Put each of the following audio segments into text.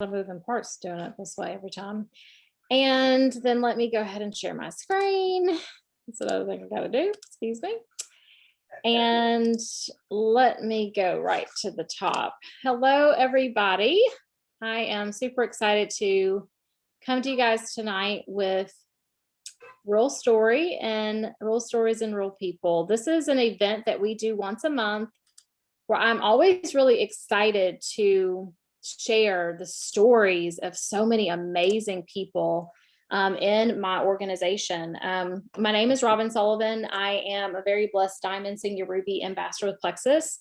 of moving parts doing it this way every time. And then let me go ahead and share my screen. That's another thing I gotta do, excuse me. And let me go right to the top. Hello, everybody. I am super excited to come to you guys tonight with real stories and real people. This is an event that we do once a month where I'm always really excited to share the stories of so many amazing people in my organization. My name is Robin Sullivan. I am a very blessed Diamond Senior Ruby Ambassador with Plexus.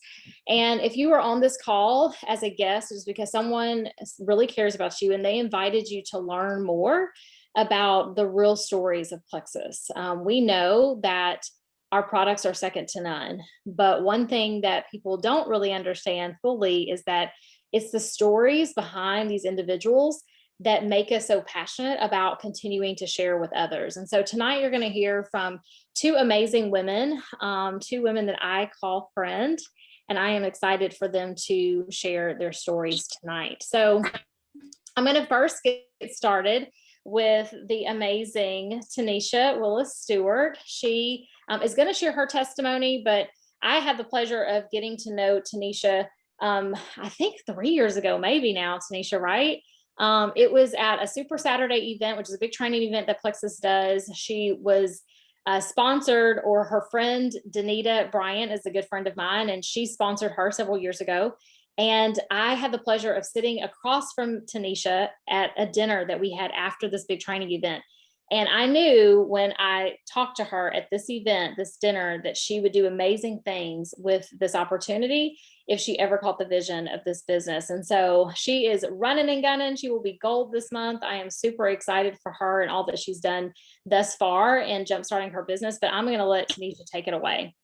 And if you are on this call as a guest, it's because someone really cares about you and they invited you to learn more about the real stories of Plexus. We know that our products are second to none, but one thing that people don't really understand fully is that it's the stories behind these individuals that make us so passionate about continuing to share with others. And so tonight you're going to hear from two amazing women, two women that I call friend, and I am excited for them to share their stories tonight. So I'm going to first get started with the amazing Tanisha Willis Stewart. She is going to share her testimony, but I had the pleasure of getting to know Tanisha, I think 3 years ago, maybe now, Tanisha, right? It was at a Super Saturday event, which is a big training event that Plexus does. She was sponsored, or her friend Danita Bryant is a good friend of mine, and she sponsored her several years ago. And I had the pleasure of sitting across from Tanisha at a dinner that we had after this big training event. And I knew when I talked to her at this event, this dinner, that she would do amazing things with this opportunity if she ever caught the vision of this business. And so she is running and gunning. She will be gold this month. I am super excited for her and all that she's done thus far in jumpstarting her business. But I'm going to let Tanisha take it away.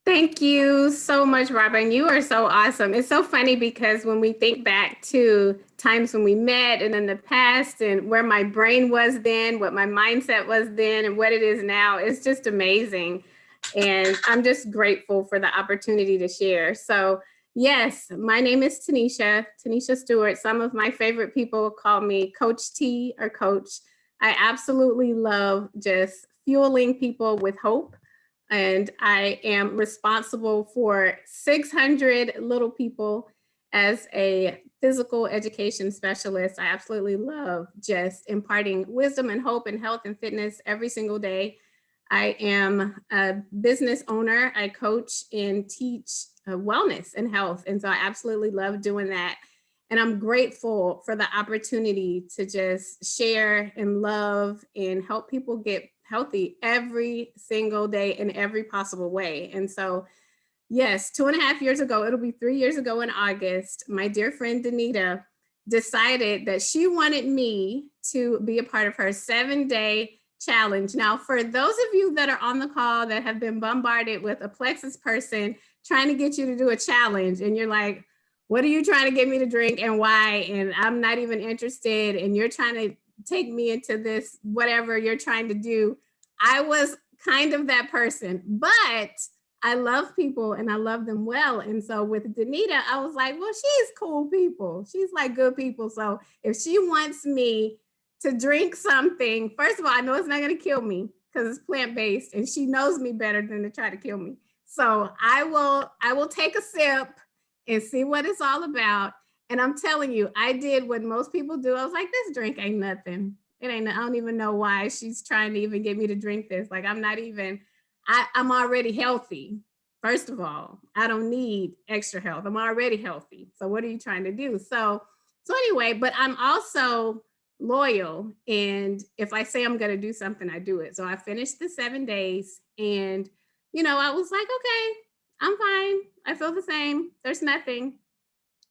Thank you so much, Robin. You are so awesome. It's so funny because when we think back to times when we met and in the past and where my brain was then, what my mindset was then, and what it is now, it's just amazing. And I'm just grateful for the opportunity to share. So yes, my name is Tanisha Stewart. Some of my favorite people call me Coach T or Coach. I absolutely love just fueling people with hope. And I am responsible for 600 little people as a physical education specialist. I absolutely love just imparting wisdom and hope and health and fitness every single day. I am a business owner. I coach and teach wellness and health. And so I absolutely love doing that. And I'm grateful for the opportunity to just share and love and help people get healthy every single day in every possible way. And so, yes, 2.5 years ago, it'll be 3 years ago in August, my dear friend Danita decided that she wanted me to be a part of her 7-day challenge. Now, for those of you that are on the call that have been bombarded with a Plexus person trying to get you to do a challenge, and you're like, what are you trying to get me to drink and why? And I'm not even interested, and you're trying to take me into this, whatever you're trying to do. I was kind of that person, but I love people and I love them well. And so with Danita, I was like, well, she's cool people. She's like good people. So if she wants me to drink something, first of all, I know it's not going to kill me because it's plant-based and she knows me better than to try to kill me. So I will take a sip and see what it's all about. And I'm telling you, I did what most people do. I was like, this drink ain't nothing. I don't even know why she's trying to even get me to drink this. Like, I'm already healthy. First of all, I don't need extra health. I'm already healthy. So what are you trying to do? So anyway, but I'm also loyal. And if I say I'm going to do something, I do it. So I finished the 7 days and, I was like, okay, I'm fine. I feel the same. There's nothing.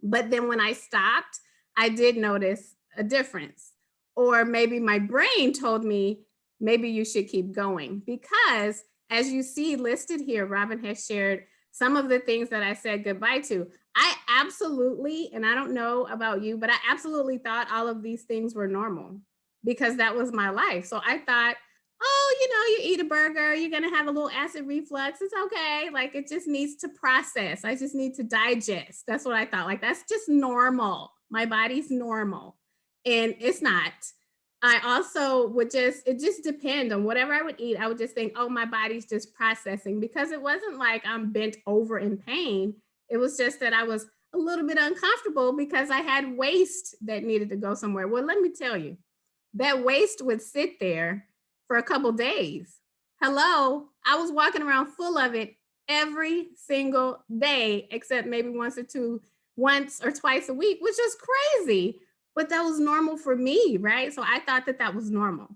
But then when I stopped, I did notice a difference. Or maybe my brain told me, maybe you should keep going. Because as you see listed here, Robin has shared some of the things that I said goodbye to. I absolutely, and I don't know about you, but I absolutely thought all of these things were normal because that was my life. So I thought, you eat a burger, you're going to have a little acid reflux. It's okay. Like, it just needs to process. I just need to digest. That's what I thought. Like, that's just normal. my body's normal. And it's not. I also would it just depend on whatever I would eat. I would just think, oh, my body's just processing, because it wasn't like I'm bent over in pain. It was just that I was a little bit uncomfortable because I had waste that needed to go somewhere. Well, let me tell you, that waste would sit there for a couple days. Hello, I was walking around full of it every single day, except maybe once or twice a week, which is crazy. But that was normal for me, right? So I thought that that was normal.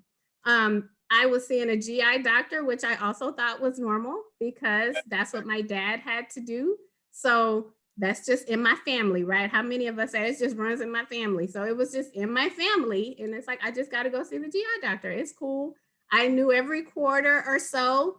I was seeing a GI doctor, which I also thought was normal because that's what my dad had to do. So that's just in my family, right? How many of us say it just runs in my family? So it was just in my family. And it's like, I just got to go see the GI doctor. It's cool. I knew every quarter or so,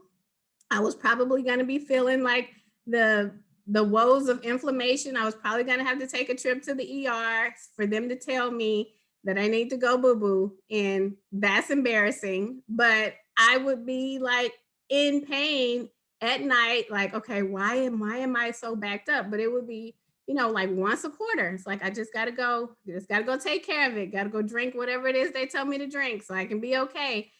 I was probably going to be feeling like the woes of inflammation. I was probably going to have to take a trip to the ER for them to tell me that I need to go boo-boo. And that's embarrassing. But I would be like in pain at night, like, okay, why am I so backed up? But it would be, like once a quarter. It's like, I just got to go take care of it. Got to go drink whatever it is they tell me to drink so I can be okay.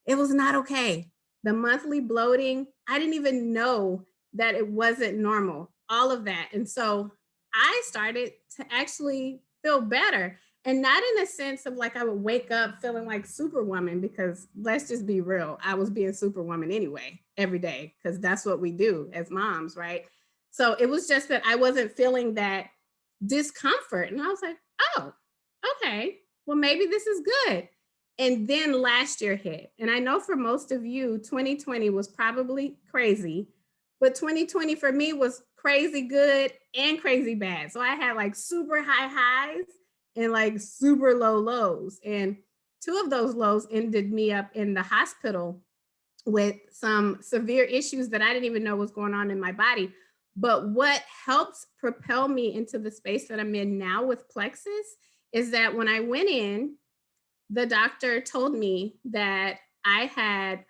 It was not okay. The monthly bloating, I didn't even know that it wasn't normal, all of that. And so I started to actually feel better, and not in a sense of like I would wake up feeling like Superwoman, because let's just be real, I was being Superwoman anyway, every day, because that's what we do as moms, right? So it was just that I wasn't feeling that discomfort. And I was like, oh, okay, well, maybe this is good. And then last year hit. And I know for most of you, 2020 was probably crazy, but 2020 for me was crazy good and crazy bad. So I had like super high highs and like super low lows. And two of those lows ended me up in the hospital with some severe issues that I didn't even know was going on in my body. But what helps propel me into the space that I'm in now with Plexus is that when I went in, the doctor told me that I had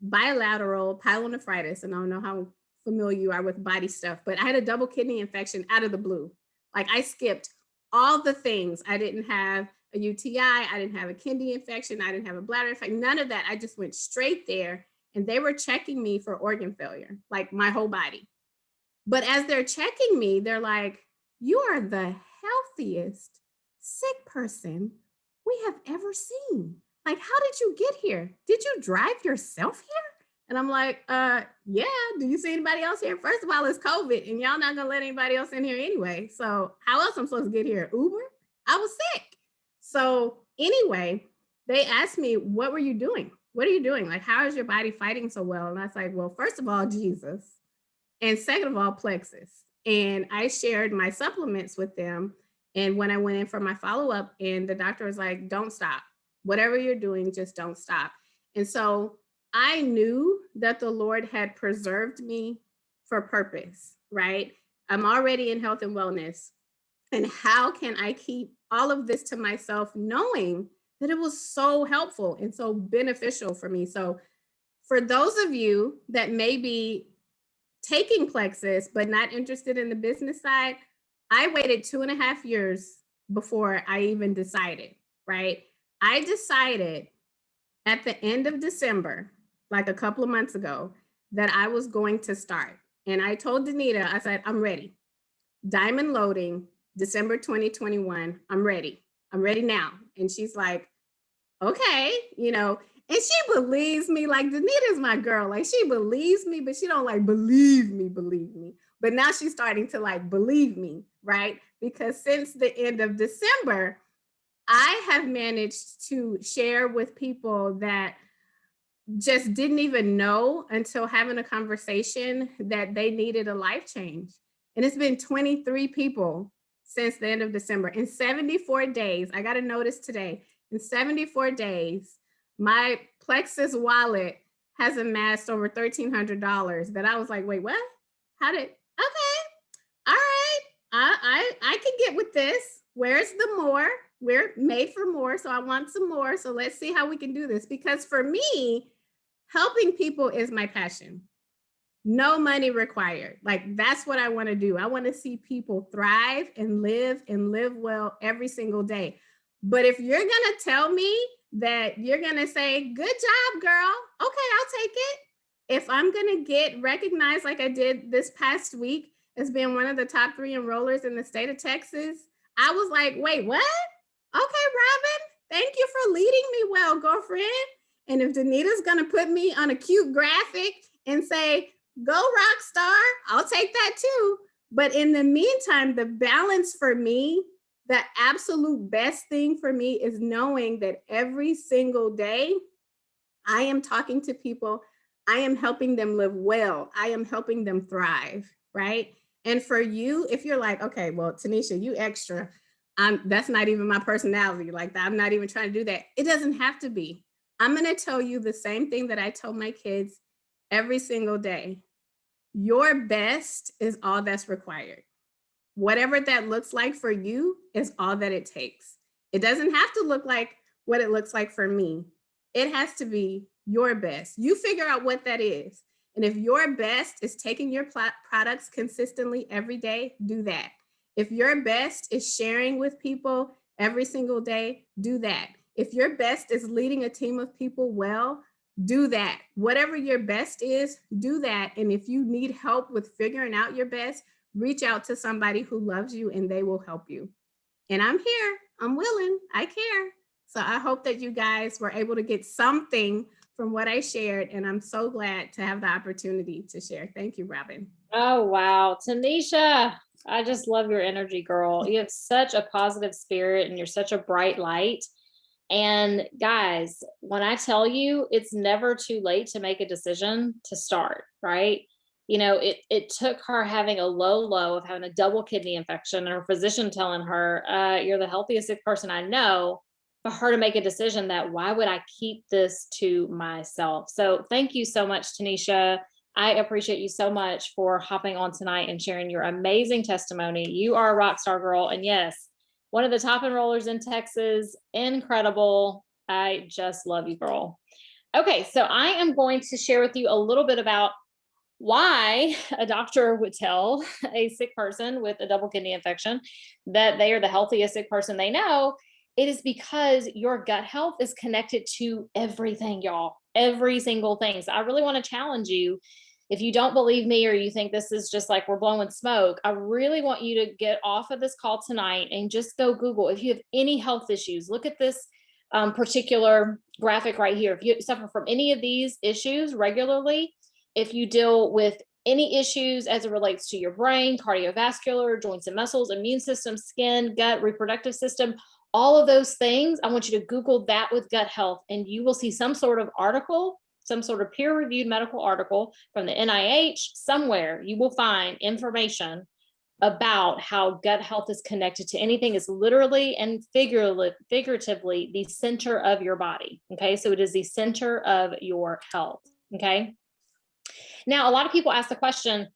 bilateral pyelonephritis, and I don't know how familiar you are with body stuff, but I had a double kidney infection out of the blue. Like I skipped all the things. I didn't have a UTI, I didn't have a kidney infection, I didn't have a bladder infection, none of that. I just went straight there, and they were checking me for organ failure, like my whole body. But as they're checking me, they're like, you are the healthiest sick person we have ever seen. Like, how did you get here? Did you drive yourself here? And I'm like, yeah, do you see anybody else here? First of all, it's COVID and y'all not gonna let anybody else in here anyway. So how else I'm supposed to get here? Uber? I was sick. So anyway, they asked me, what were you doing? What are you doing? Like, how is your body fighting so well? And I was like, well, first of all, Jesus. And second of all, Plexus. And I shared my supplements with them. And when I went in for my follow-up, and the doctor was like, don't stop. Whatever you're doing, just don't stop. And so I knew that the Lord had preserved me for purpose, right? I'm already in health and wellness. And how can I keep all of this to myself, knowing that it was so helpful and so beneficial for me? So for those of you that may be taking Plexus, but not interested in the business side, I waited 2.5 years before I even decided, right? I decided at the end of December, like a couple of months ago, that I was going to start. And I told Danita, I said, I'm ready. Diamond loading, December 2021, I'm ready. I'm ready now. And she's like, okay, and she believes me. Like, Danita's my girl. Like, she believes me, but she don't like believe me. But now she's starting to like believe me, right? Because since the end of December, I have managed to share with people that just didn't even know until having a conversation that they needed a life change. And it's been 23 people since the end of December. In 74 days, I got a notice today, in 74 days, my Plexus wallet has amassed over $1,300 that I was like, wait, what? Okay, all right, I can get with this. Where's the more? We're made for more, so I want some more. So let's see how we can do this. Because for me, helping people is my passion. no money required. Like, that's what I want to do. I want to see people thrive and live well every single day. But if you're going to tell me that you're going to say, good job, girl, okay, I'll take it. If I'm going to get recognized like I did this past week as being one of the top 3 enrollers in the state of Texas, I was like, wait, what? Okay, Robin, thank you for leading me well, girlfriend. And if Danita's going to put me on a cute graphic and say, go rock star, I'll take that too. But in the meantime, the balance for me, the absolute best thing for me is knowing that every single day I am talking to people, I am helping them live well, I am helping them thrive, right? And for you, if you're like, okay, well, Tanisha, you extra, that's not even my personality, like that, I'm not even trying to do that. It doesn't have to be. I'm going to tell you the same thing that I tell my kids every single day. Your best is all that's required. Whatever that looks like for you is all that it takes. It doesn't have to look like what it looks like for me. It has to be your best. You figure out what that is. And if your best is taking your products consistently every day, do that. If your best is sharing with people every single day, do that. If your best is leading a team of people well, do that. Whatever your best is, do that. And if you need help with figuring out your best, reach out to somebody who loves you and they will help you. And I'm here. I'm willing. I care. So I hope that you guys were able to get something from what I shared. And I'm so glad to have the opportunity to share. Thank you, Robin. Oh, wow. Tanisha, I just love your energy, girl. You have such a positive spirit and you're such a bright light. And guys, when I tell you, it's never too late to make a decision to start, right? You know, it took her having a low of having a double kidney infection and her physician telling her, you're the healthiest sick person I know, for her to make a decision that why would I keep this to myself? So thank you so much, Tanisha. I appreciate you so much for hopping on tonight and sharing your amazing testimony. You are a rock star, girl. And yes, one of the top enrollers in Texas. Incredible. I just love you, girl. Okay, so I am going to share with you a little bit about why a doctor would tell a sick person with a double kidney infection that they are the healthiest sick person they know. It is because your gut health is connected to everything, y'all, every single thing. So I really want to challenge you. If you don't believe me or you think this is just like we're blowing smoke, I really want you to get off of this call tonight and just go Google. If you have any health issues, look at this particular graphic right here. If you suffer from any of these issues regularly, if you deal with any issues as it relates to your brain, cardiovascular, joints and muscles, immune system, skin, gut, reproductive system, all of those things, I want you to Google that with gut health, and you will see some sort of article, some sort of peer-reviewed medical article from the NIH. Somewhere you will find information about how gut health is connected to anything. Is literally and figuratively the center of your body. Okay, so it is the center of your health. Okay. Now, a lot of people ask the question,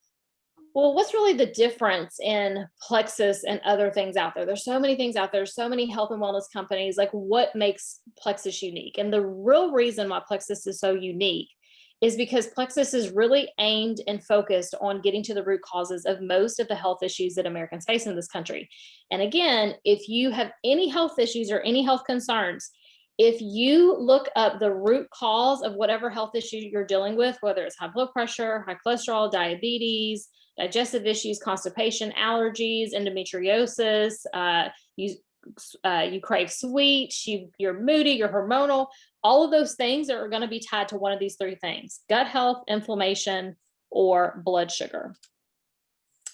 well, what's really the difference in Plexus and other things out there? There's so many things out there, so many health and wellness companies. Like, what makes Plexus unique? And the real reason why Plexus is so unique is because Plexus is really aimed and focused on getting to the root causes of most of the health issues that Americans face in this country. And again, if you have any health issues or any health concerns, if you look up the root cause of whatever health issue you're dealing with, whether it's high blood pressure, high cholesterol, diabetes, digestive issues, constipation, allergies, endometriosis, you crave sweets, you're moody, you're hormonal, all of those things are going to be tied to one of these 3 things: gut health, inflammation, or blood sugar.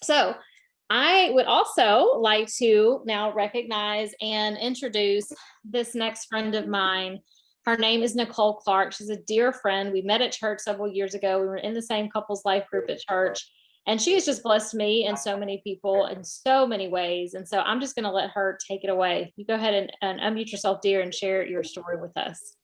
So I would also like to now recognize and introduce this next friend of mine. Her name is Nicole Clark. She's a dear friend. We met at church several years ago. We were in the same couples life group at church. And she has just blessed me and so many people in so many ways. And so I'm just going to let her take it away. You go ahead and unmute yourself, dear, and share your story with us.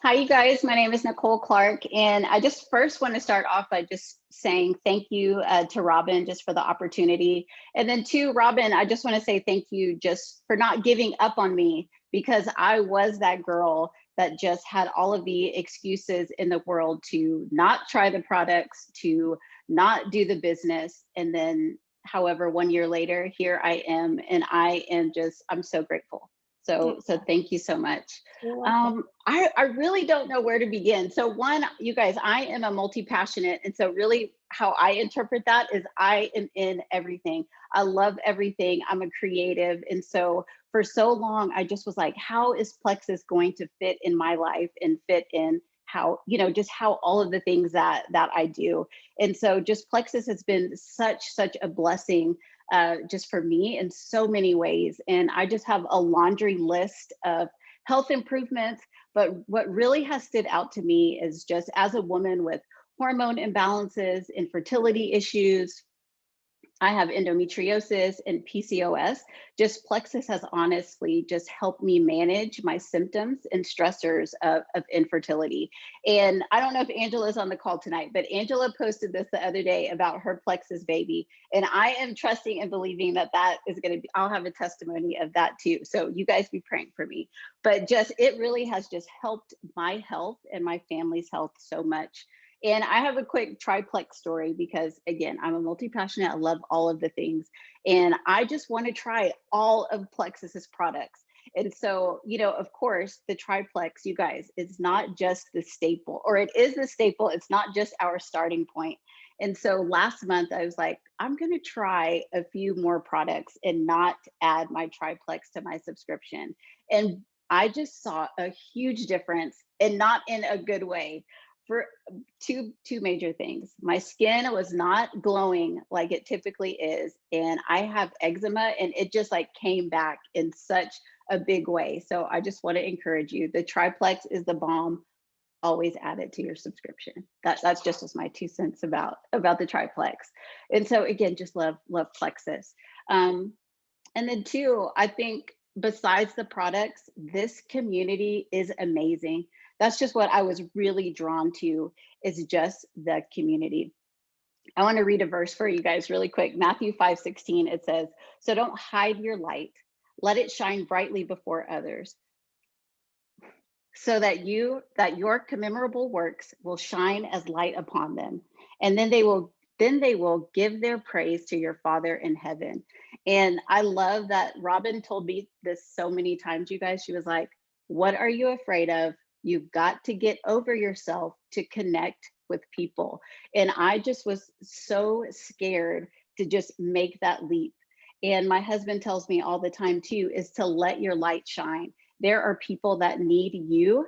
Hi, you guys. My name is Nicole Clark, and I just first want to start off by just saying thank you to Robin just for the opportunity. And then to Robin, I just want to say thank you just for not giving up on me, because I was that girl that just had all of the excuses in the world to not try the products, to not do the business. And then, however, 1 year later, here I am, and I'm so grateful. So thank you so much. I really don't know where to begin. So one, you guys, I am a multi-passionate. And so really how I interpret that is I am in everything. I love everything. I'm a creative. And so for so long, I just was like, how is Plexus going to fit in my life and fit in how, just how all of the things that I do. And so just Plexus has been such a blessing just for me in so many ways. And I just have a laundry list of health improvements. But what really has stood out to me is just as a woman with hormone imbalances, infertility issues, I have endometriosis and PCOS. Just Plexus has honestly just helped me manage my symptoms and stressors of infertility. And I don't know if Angela's on the call tonight, but Angela posted this the other day about her Plexus baby. And I am trusting and believing that is going to be, I'll have a testimony of that too. So you guys be praying for me. But just, it really has just helped my health and my family's health so much. And I have a quick triplex story because, again, I'm a multi-passionate. I love all of the things. And I just want to try all of Plexus's products. And so, of course, the triplex, you guys, it's not just the staple, or it is the staple. It's not just our starting point. And so last month, I was like, I'm going to try a few more products and not add my triplex to my subscription. And I just saw a huge difference, and not in a good way. For two major things. My skin was not glowing like it typically is. And I have eczema, and it just like came back in such a big way. So I just want to encourage you. The triplex is the bomb. Always add it to your subscription. That's just as my 2 cents about the triplex. And so again, just love Plexus. And then two, I think besides the products, this community is amazing. That's just what I was really drawn to, is just the community. I want to read a verse for you guys really quick. Matthew 5:16, it says, "So don't hide your light. Let it shine brightly before others, so that your commemorable works will shine as light upon them. And then they will give their praise to your Father in heaven." And I love that Robin told me this so many times, you guys. She was like, what are you afraid of? You've got to get over yourself to connect with people. And I just was so scared to just make that leap. And my husband tells me all the time too, is to let your light shine. There are people that need you,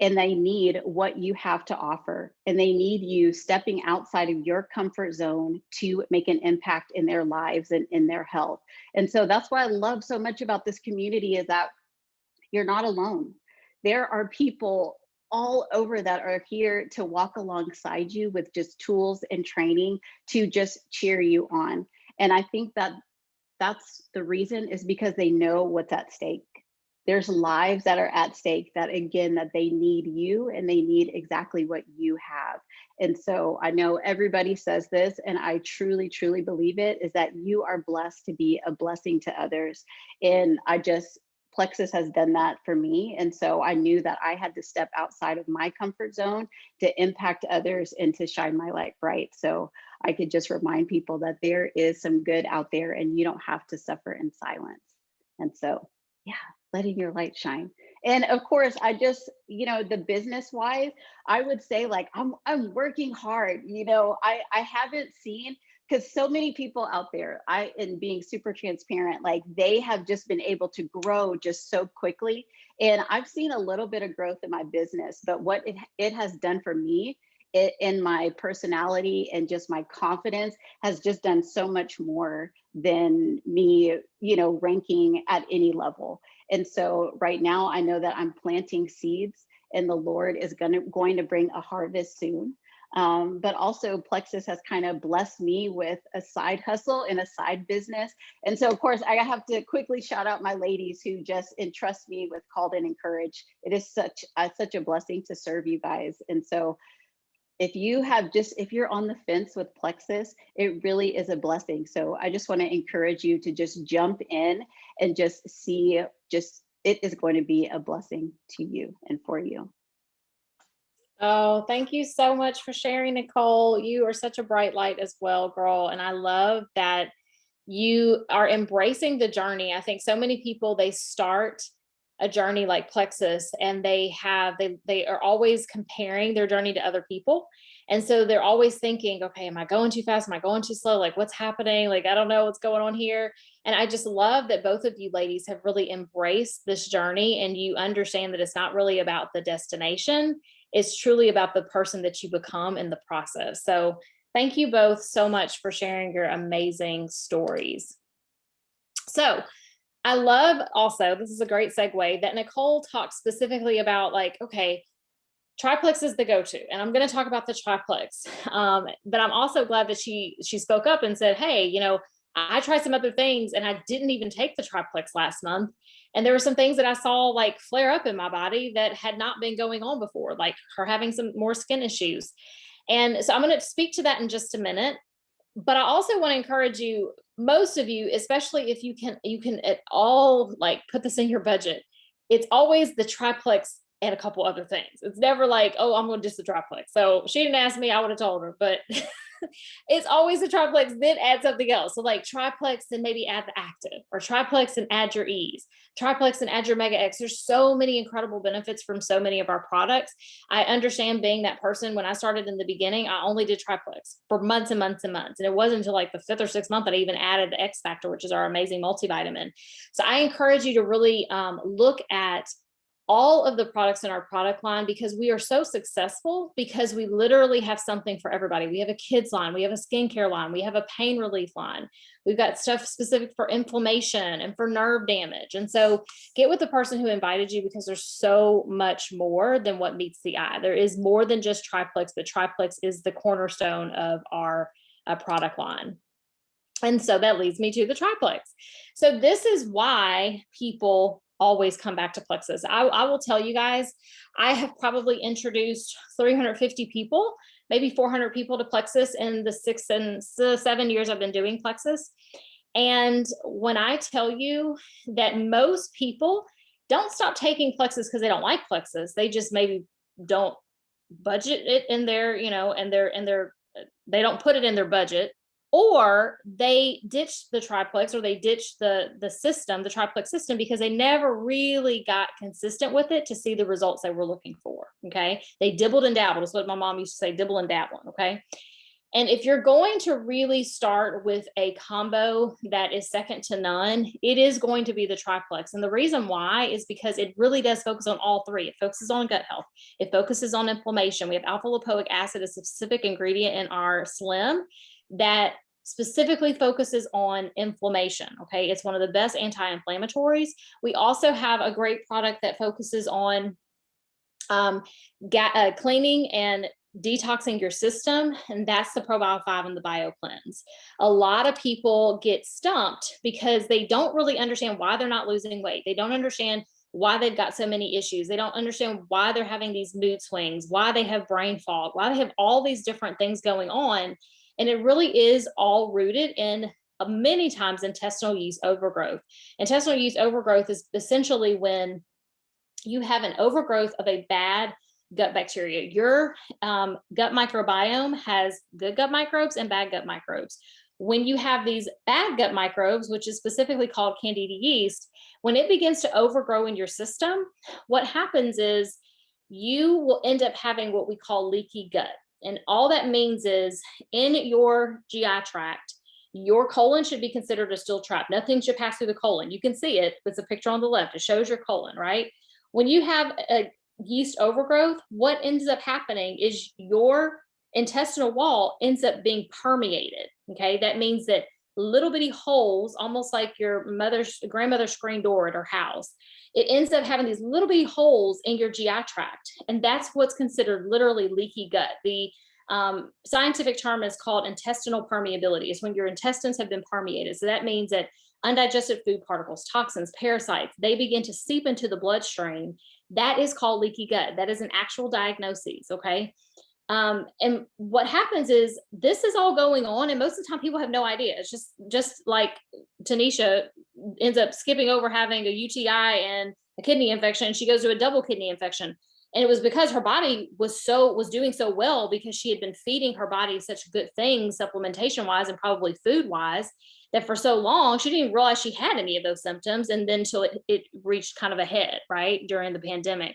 and they need what you have to offer. And they need you stepping outside of your comfort zone to make an impact in their lives and in their health. And so that's why I love so much about this community, is that you're not alone. There are people all over that are here to walk alongside you with just tools and training to just cheer you on. And I think that that's the reason, is because they know what's at stake. There's lives that are at stake, that again, that they need you, and they need exactly what you have. And so I know everybody says this, and I truly believe it, is that you are blessed to be a blessing to others. And Plexus has done that for me. And so I knew that I had to step outside of my comfort zone to impact others and to shine my light bright. So I could just remind people that there is some good out there, and you don't have to suffer in silence. And so, yeah, letting your light shine. And of course, I just, the business wise, I would say, like, I'm working hard. I haven't seen, because so many people out there, and being super transparent, like, they have just been able to grow just so quickly. And I've seen a little bit of growth in my business, but what it has done for me in my personality and just my confidence has just done so much more than me, ranking at any level. And so right now I know that I'm planting seeds, and the Lord is going to bring a harvest soon. But also Plexus has kind of blessed me with a side hustle and a side business. And so, of course, I have to quickly shout out my ladies who just entrust me with Called and Encouraged. It is such a blessing to serve you guys. And so if you're on the fence with Plexus, it really is a blessing. So I just want to encourage you to just jump in and just see just it is going to be a blessing to you and for you. Oh, thank you so much for sharing, Nicole. You are such a bright light as well, girl. And I love that you are embracing the journey. I think so many people, they start a journey like Plexus and they are always comparing their journey to other people. And so they're always thinking, okay, am I going too fast? Am I going too slow? Like, what's happening? Like, I don't know what's going on here. And I just love that both of you ladies have really embraced this journey and you understand that it's not really about the destination. It's truly about the person that you become in the process. So thank you both so much for sharing your amazing stories. So I love also, this is a great segue, that Nicole talked specifically about like, okay, triplex is the go-to, and I'm going to talk about the triplex. But I'm also glad that she spoke up and said, hey, you know, I tried some other things and I didn't even take the triplex last month. And there were some things that I saw like flare up in my body that had not been going on before, like her having some more skin issues. And so I'm going to speak to that in just a minute. But I also want to encourage you, most of you, especially if you can at all like put this in your budget. It's always the triplex and a couple other things. It's never like, oh, I'm going to just the triplex. So she didn't ask me, I would have told her, but it's always a triplex, then add something else. So like triplex and maybe add the active, or triplex and add your ease, triplex and add your mega X. There's so many incredible benefits from so many of our products. I understand being that person. When I started in the beginning, I only did triplex for months and months and months. And it wasn't until like the 5th or 6th month that I even added the X Factor, which is our amazing multivitamin. So I encourage you to really look at all of the products in our product line, because we are so successful because we literally have something for everybody. We have a kids line, we have a skincare line, we have a pain relief line. We've got stuff specific for inflammation and for nerve damage. And so get with the person who invited you, because there's so much more than what meets the eye. There is more than just triplex, but triplex is the cornerstone of our product line. And so that leads me to the triplex. So this is why people always come back to Plexus. I will tell you guys, I have probably introduced 350 people, maybe 400 people to Plexus in the 6 and 7 years I've been doing Plexus. And when I tell you that most people don't stop taking Plexus because they don't like Plexus, they just maybe don't budget it in their, you know, and they don't put it in their budget, or they ditch the triplex, or they ditch the system, the triplex system, because they never really got consistent with it to see the results they were looking for. Okay. They dibbled and dabbled. Is what my mom used to say, dibble and dabble. Okay. And if you're going to really start with a combo that is second to none, it is going to be the triplex. And the reason why is because it really does focus on all three. It focuses on gut health. It focuses on inflammation. We have alpha lipoic acid, a specific ingredient in our Slim that specifically focuses on inflammation. Okay. It's one of the best anti-inflammatories. We also have a great product that focuses on cleaning and detoxing your system, and that's the Probio 5 and the Bio Cleanse. A lot of people get stumped because they don't really understand why they're not losing weight. They don't understand why they've got so many issues. They don't understand why they're having these mood swings, why they have brain fog, why they have all these different things going on. And it really is all rooted in many times intestinal yeast overgrowth. Intestinal yeast overgrowth is essentially when you have an overgrowth of a bad gut bacteria. Your gut microbiome has good gut microbes and bad gut microbes. When you have these bad gut microbes, which is specifically called Candida yeast, when it begins to overgrow in your system, what happens is you will end up having what we call leaky gut. And all that means is in your GI tract, your colon should be considered a steel trap. Nothing should pass through the colon. You can see it. It's a picture on the left. It shows your colon, right? When you have a yeast overgrowth, what ends up happening is your intestinal wall ends up being permeated. Okay. That means that little bitty holes, almost like your grandmother's screen door at her house, it ends up having these little bitty holes in your GI tract. And that's what's considered literally leaky gut. The scientific term is called intestinal permeability. It's when your intestines have been permeated. So that means that undigested food particles, toxins, parasites, they begin to seep into the bloodstream. That is called leaky gut. That is an actual diagnosis. Okay. And what happens is this is all going on, and most of the time people have no idea. It's just like Tanisha ends up skipping over having a UTI and a kidney infection. She goes to a double kidney infection. And it was because her body was doing so well, because she had been feeding her body such good things, supplementation wise and probably food wise, that for so long she didn't even realize she had any of those symptoms. And then till it reached kind of a head, right, during the pandemic.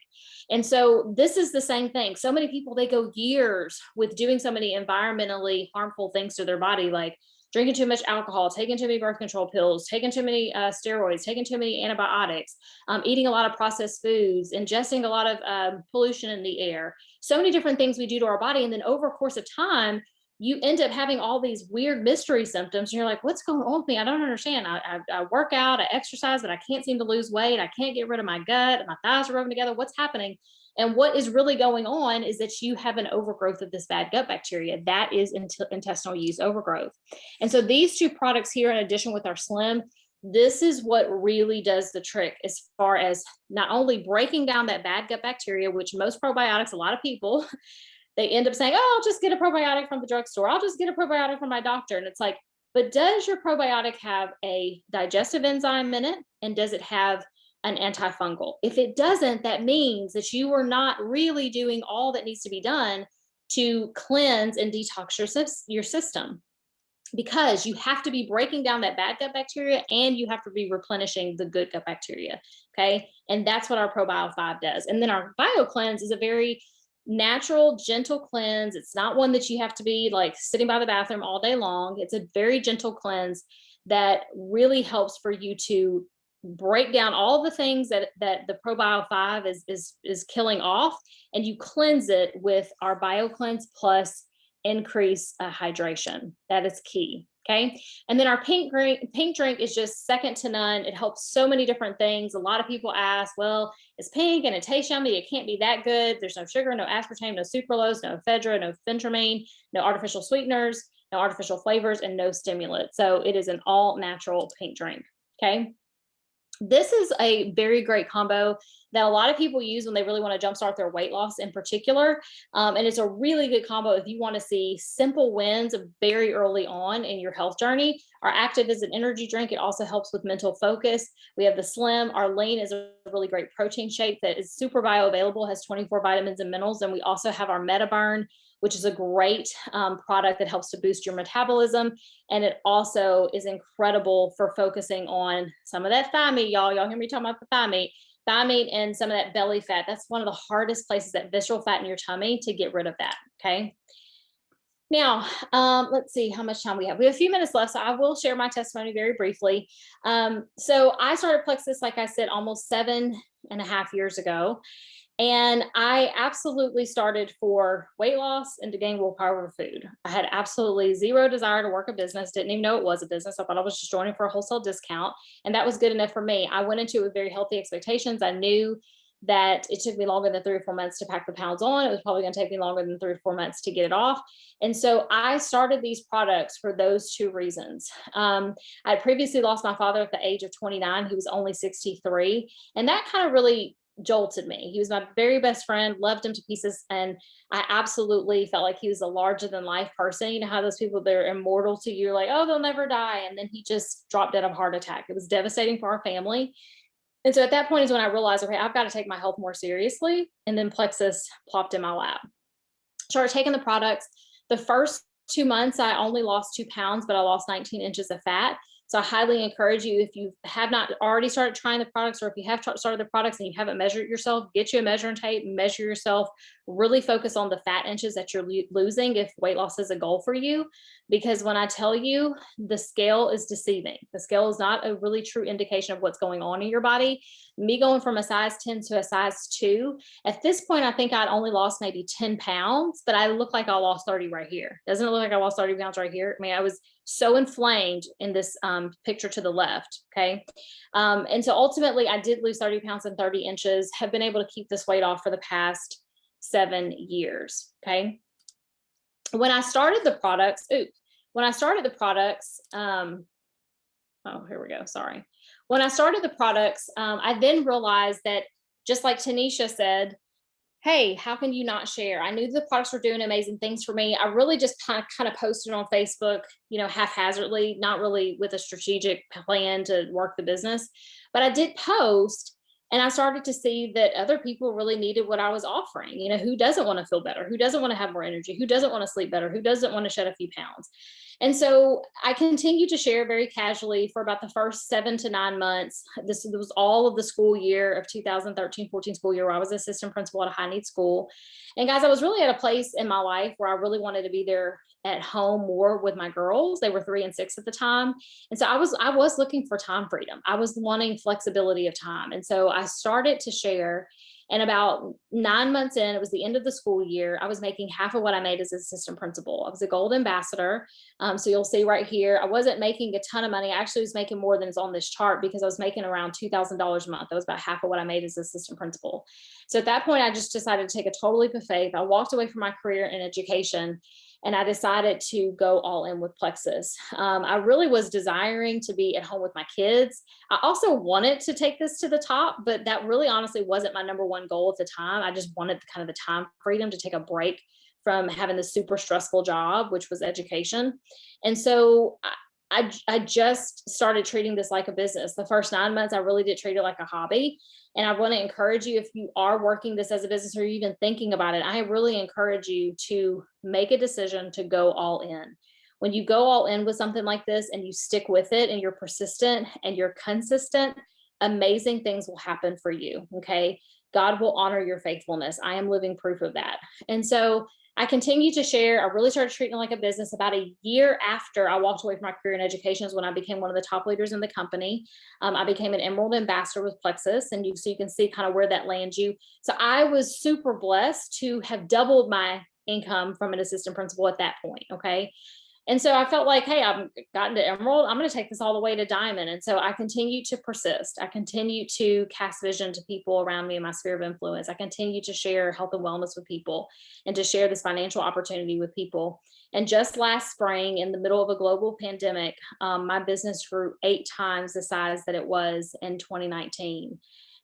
And so this is the same thing. So many people, they go years with doing so many environmentally harmful things to their body, like drinking too much alcohol, taking too many birth control pills, taking too many steroids, taking too many antibiotics, eating a lot of processed foods, ingesting a lot of pollution in the air, so many different things we do to our body. And then over a course of time, you end up having all these weird mystery symptoms. And you're like, what's going on with me? I don't understand. I work out, I exercise, but I can't seem to lose weight. I can't get rid of my gut. My thighs are rubbing together. What's happening? And what is really going on is that you have an overgrowth of this bad gut bacteria. That is intestinal yeast overgrowth. And so these two products here, in addition with our Slim, this is what really does the trick as far as not only breaking down that bad gut bacteria, which most probiotics, a lot of people, they end up saying, oh, I'll just get a probiotic from the drugstore. I'll just get a probiotic from my doctor. And it's like, but does your probiotic have a digestive enzyme in it? And does it have an antifungal? If it doesn't, that means that you are not really doing all that needs to be done to cleanse and detox your system, because you have to be breaking down that bad gut bacteria and you have to be replenishing the good gut bacteria. Okay. And that's what our ProBio 5 does. And then our Bio Cleanse is a very natural, gentle cleanse. It's not one that you have to be like sitting by the bathroom all day long. It's a very gentle cleanse that really helps for you to break down all the things that the ProBio 5 is killing off, and you cleanse it with our Bio Cleanse plus increase hydration. That is key. Okay. And then our pink drink is just second to none. It helps so many different things. A lot of people ask, well, it's pink and it tastes yummy. It can't be that good. There's no sugar, no aspartame, no sucralose, no ephedra, no phentermine, no artificial sweeteners, no artificial flavors, and no stimulant. So it is an all natural pink drink. Okay. This is a very great combo that a lot of people use when they really want to jumpstart their weight loss in particular. And it's a really good combo if you want to see simple wins very early on in your health journey. Our Active is an energy drink. It also helps with mental focus. We have the Slim. Our Lean is a really great protein shake that is super bioavailable, has 24 vitamins and minerals. And we also have our MetaBurn, which is a great product that helps to boost your metabolism. And it also is incredible for focusing on some of that thigh meat, y'all. Y'all hear me talking about the thigh meat and some of that belly fat. That's one of the hardest places, that visceral fat in your tummy, to get rid of that. Okay. Now, let's see how much time we have. We have a few minutes left, so I will share my testimony very briefly. So I started Plexus, like I said, almost 7.5 years ago. And I absolutely started for weight loss and to gain willpower over food. I had absolutely zero desire to work a business, didn't even know it was a business. I thought I was just joining for a wholesale discount. And that was good enough for me. I went into it with very healthy expectations. I knew that it took me longer than 3 or 4 months to pack the pounds on. It was probably going to take me longer than 3 or 4 months to get it off. And so I started these products for those two reasons. I had previously lost my father at the age of 29. He was only 63. And that kind of really jolted me. He was my very best friend, loved him to pieces. And I absolutely felt like he was a larger than life person. You know how those people, they're immortal to you, like, oh, they'll never die. And then he just dropped dead of a heart attack. It was devastating for our family. And so at that point is when I realized, okay, I've got to take my health more seriously. And then Plexus plopped in my lap. Started taking the products. The first 2 months, I only lost 2 pounds, but I lost 19 inches of fat. So I highly encourage you, if you have not already started trying the products, or if you have started the products and you haven't measured yourself, get you a measuring tape, measure yourself, really focus on the fat inches that you're losing if weight loss is a goal for you. Because when I tell you, the scale is deceiving. The scale is not a really true indication of what's going on in your body. Me going from a size 10 to a size 2, at this point, I think I'd only lost maybe 10 pounds, but I look like I lost 30 right here. Doesn't it look like I lost 30 pounds right here? I mean, I was so inflamed in this picture to the left. Okay. And so ultimately I did lose 30 pounds and 30 inches, have been able to keep this weight off for the past 7 years. Okay. When I started the products, oh, here we go. Sorry. When I started the products, I then realized that, just like Tanisha said, hey, how can you not share? I knew the products were doing amazing things for me. I really just kind of posted on Facebook, haphazardly, not really with a strategic plan to work the business, but I did post. And I started to see that other people really needed what I was offering. Who doesn't want to feel better? Who doesn't want to have more energy? Who doesn't want to sleep better? Who doesn't want to shed a few pounds? And so I continued to share very casually for about the first 7 to 9 months. This was all of the school year of 2013-14 school year, where I was assistant principal at a high need school. And guys, I was really at a place in my life where I really wanted to be there at home more with my girls. They were 3 and 6 at the time. And so I was looking for time freedom. I was wanting flexibility of time. And so I started to share. And about 9 months in, it was the end of the school year, I was making half of what I made as assistant principal. I was a gold ambassador. So you'll see right here, I wasn't making a ton of money. I actually was making more than is on this chart, because I was making around $2,000 a month. That was about half of what I made as assistant principal. So at that point, I just decided to take a total leap of faith. I walked away from my career in education, and I decided to go all in with Plexus. I really was desiring to be at home with my kids. I also wanted to take this to the top, but that really honestly wasn't my number one goal at the time. I just wanted kind of the time freedom to take a break from having the super stressful job, which was education. And so I just started treating this like a business. The first 9 months, I really did treat it like a hobby. And I want to encourage you, if you are working this as a business or even thinking about it, I really encourage you to make a decision to go all in. When you go all in with something like this and you stick with it and you're persistent and you're consistent, amazing things will happen for you. Okay. God will honor your faithfulness. I am living proof of that. And so I continue to share. I really started treating it like a business about a year after I walked away from my career in education, is when I became one of the top leaders in the company. I became an Emerald Ambassador with Plexus, and so you can see kind of where that lands you. So I was super blessed to have doubled my income from an assistant principal at that point. Okay. And so I felt like, hey, I've gotten to Emerald. I'm going to take this all the way to Diamond. And so I continue to persist. I continue to cast vision to people around me in my sphere of influence. I continue to share health and wellness with people and to share this financial opportunity with people. And just last spring, in the middle of a global pandemic, my business grew 8 times the size that it was in 2019.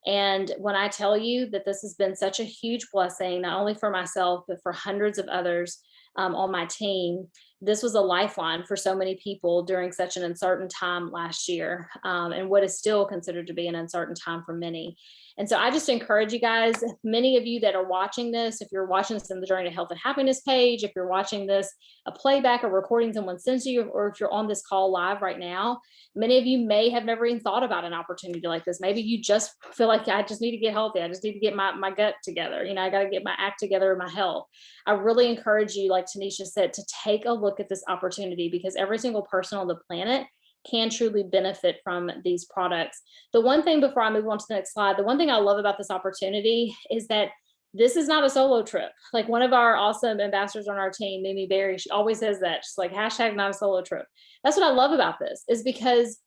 And when I tell you that this has been such a huge blessing, not only for myself, but for hundreds of others on my team, this was a lifeline for so many people during such an uncertain time last year, and what is still considered to be an uncertain time for many. And so I just encourage you guys, many of you that are watching this, if you're watching this in the Journey to Health and Happiness page, if you're watching this, a playback or recording someone sends you, or if you're on this call live right now, many of you may have never even thought about an opportunity like this. Maybe you just feel like, I just need to get healthy. I just need to get my gut together. I got to get my act together in my health. I really encourage you, like Tanisha said, to take a look at this opportunity, because every single person on the planet can truly benefit from these products. The one thing, before I move on to the next slide, the one thing I love about this opportunity is that this is not a solo trip. Like, one of our awesome ambassadors on our team, Mimi Berry, she always says that. She's like, hashtag not a solo trip. That's what I love about this, is because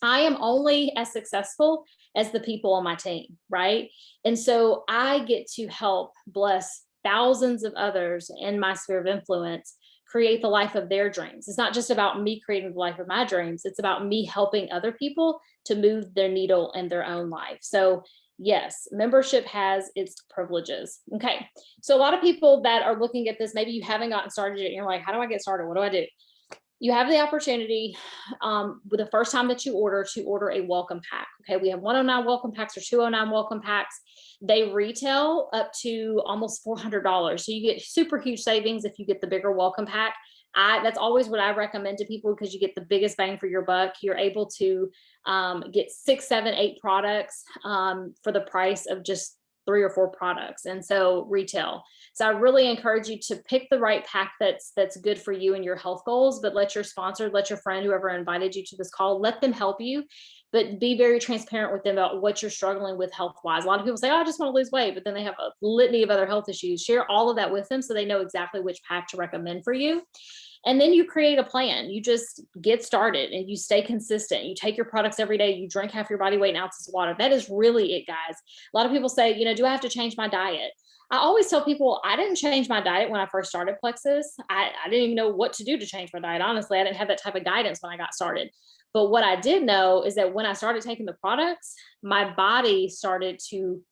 I am only as successful as the people on my team, right? And so I get to help bless thousands of others in my sphere of influence create the life of their dreams. It's not just about me creating the life of my dreams. It's about me helping other people to move their needle in their own life. So yes, membership has its privileges. Okay. So a lot of people that are looking at this, maybe you haven't gotten started yet, and you're like, how do I get started? What do I do? You have the opportunity with the first time that you order, to order a welcome pack. Okay, we have 109 welcome packs or 209 welcome packs. They retail up to almost $400. So you get super huge savings if you get the bigger welcome pack. That's always what I recommend to people, because you get the biggest bang for your buck. You're able to get 6, 7, 8 products for the price of just 3 or 4 products. And so retail. So I really encourage you to pick the right pack that's good for you and your health goals, but let your sponsor, let your friend, whoever invited you to this call, let them help you, but be very transparent with them about what you're struggling with health wise. A lot of people say, oh, I just want to lose weight, but then they have a litany of other health issues. Share all of that with them so they know exactly which pack to recommend for you. And then you create a plan. You just get started and you stay consistent. You take your products every day. You drink half your body weight in ounces of water. That is really it, guys. A lot of people say, do I have to change my diet? I always tell people, I didn't change my diet when I first started Plexus. I didn't even know what to do to change my diet. Honestly, I didn't have that type of guidance when I got started. But what I did know is that when I started taking the products, my body started to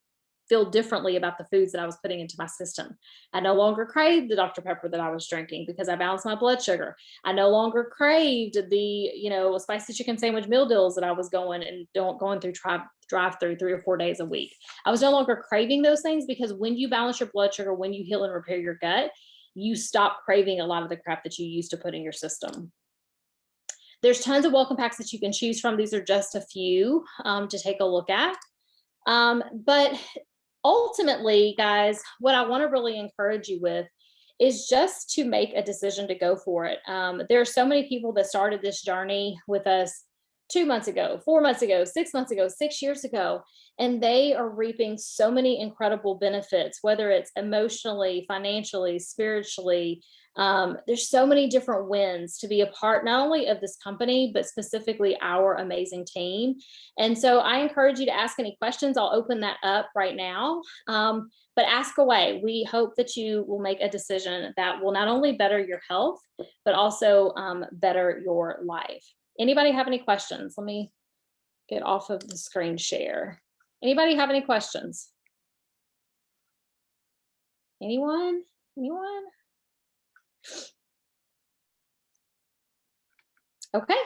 feel differently about the foods that I was putting into my system. I no longer craved the Dr. Pepper that I was drinking because I balanced my blood sugar. I no longer craved the, spicy chicken sandwich meal deals that I was going through drive-through 3 or 4 days a week. I was no longer craving those things because when you balance your blood sugar, when you heal and repair your gut, you stop craving a lot of the crap that you used to put in your system. There's tons of welcome packs that you can choose from. These are just a few to take a look at. But ultimately, guys, what I want to really encourage you with is just to make a decision to go for it. There are so many people that started this journey with us 2 months ago, 4 months ago, 6 months ago, 6 years ago, and they are reaping so many incredible benefits, whether it's emotionally, financially, spiritually. There's so many different wins to be a part, not only of this company, but specifically our amazing team. And so I encourage you to ask any questions. I'll open that up right now. But ask away. We hope that you will make a decision that will not only better your health, but also better your life. Anybody have any questions? Let me get off of the screen share. Anybody have any questions? Anyone? Anyone? Okay.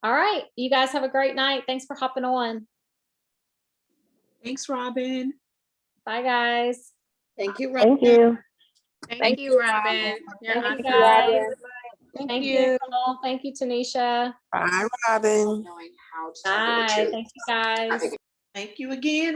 All right. You guys have a great night. Thanks for hopping on. Thanks, Robin. Bye, guys. Thank you, Robin. Thank you. Thank you, Robin. You're Thank awesome. you, guys. Thank you, you. Nicole. Thank you, Tanisha. Bye, Robin. Bye. Thank you, guys. Thank you again,